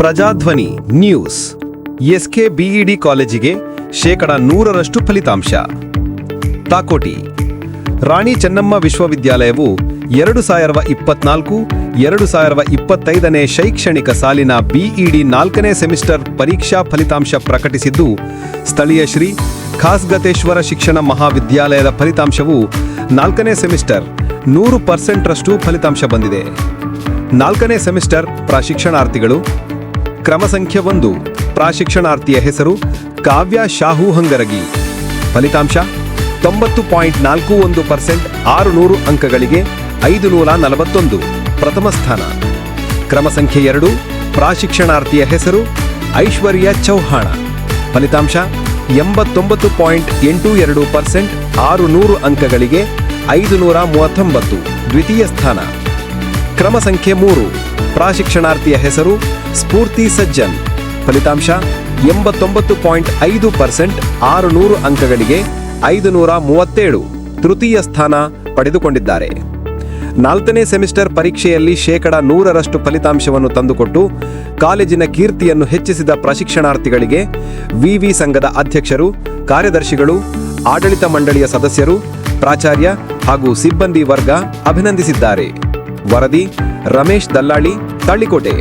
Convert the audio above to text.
Prajadhwani news. S K BEd ಕಾಲೇಜಿಗೆ 100% ಫಲಿತಾಂಶ. ತಾಕೋಟಿ. ರಾಣಿ ಚೆನ್ನಮ್ಮ ವಿಶ್ವವಿದ್ಯಾಲಯವು 2024-2025ನೇ ಶೈಕ್ಷಣಿಕ ಸಾಲಿನ ಬಿಇಡಿ 4ನೇ ಸೆಮಿಸ್ಟರ್ ಪರೀಕ್ಷಾ ಫಲಿತಾಂಶ ಪ್ರಕಟಿಸಿದ್ದು, ಸ್ಥಳೀಯ ಶ್ರೀ ಖಾಸ್ಗತೇಶ್ವರ ಶಿಕ್ಷಣ ಮಹಾವಿದ್ಯಾಲಯದ ಫಲಿತಾಂಶವು 4ನೇ ಸೆಮಿಸ್ಟರ್ 100%ರಷ್ಟು ಫಲಿತಾಂಶ ಬಂದಿದೆ. 4ನೇ ಸೆಮಿಸ್ಟರ್ ಪ್ರಾಶಿಕ್ಷಣಾರ್ಥಿಗಳು. ಕ್ರಮ ಸಂಖ್ಯೆ 1. ಪ್ರಾಶಿಕ್ಷಣಾರ್ಥಿಯ ಹೆಸರು ಕಾವ್ಯ ಶಾಹು ಹಂಗರಗಿ. ಫಲಿತಾಂಶ 90.41%, 600 ಅಂಕಗಳಿಗೆ 541, ಪ್ರಥಮ ಸ್ಥಾನ. ಕ್ರಮ ಸಂಖ್ಯೆ 2. ಪ್ರಾಶಿಕ್ಷಣಾರ್ಥಿಯ ಹೆಸರು ಐಶ್ವರ್ಯ ಚೌಹಾಣ. ಫಲಿತಾಂಶ 89.82%, 600 ಅಂಕಗಳಿಗೆ 539, ದ್ವಿತೀಯ ಸ್ಥಾನ. ಕ್ರಮ ಸಂಖ್ಯೆ 3. ಪ್ರಾಶಿಕ್ಷಣಾರ್ಥಿಯ ಹೆಸರು ಸ್ಫೂರ್ತಿ ಸಜ್ಜನ್. ಫಲಿತಾಂಶ 89.5%, 600 ಅಂಕಗಳಿಗೆ 537, ತೃತೀಯ ಸ್ಥಾನ ಪಡೆದುಕೊಂಡಿದ್ದಾರೆ. 4ನೇ ಸೆಮಿಸ್ಟರ್ ಪರೀಕ್ಷೆಯಲ್ಲಿ 100% ಫಲಿತಾಂಶವನ್ನು ತಂದುಕೊಟ್ಟು ಕಾಲೇಜಿನ ಕೀರ್ತಿಯನ್ನು ಹೆಚ್ಚಿಸಿದ ಪ್ರಶಿಕ್ಷಣಾರ್ಥಿಗಳಿಗೆ ವಿವಿ ಸಂಘದ ಅಧ್ಯಕ್ಷರು, ಕಾರ್ಯದರ್ಶಿಗಳು, ಆಡಳಿತ ಮಂಡಳಿಯ ಸದಸ್ಯರು, ಪ್ರಾಚಾರ್ಯ ಹಾಗೂ ಸಿಬ್ಬಂದಿ ವರ್ಗ ಅಭಿನಂದಿಸಿದ್ದಾರೆ. ವರದಿ ರಮೇಶ್ ದಲ್ಲಾಳಿ, ತಳ್ಳಿಕೋಟೆ.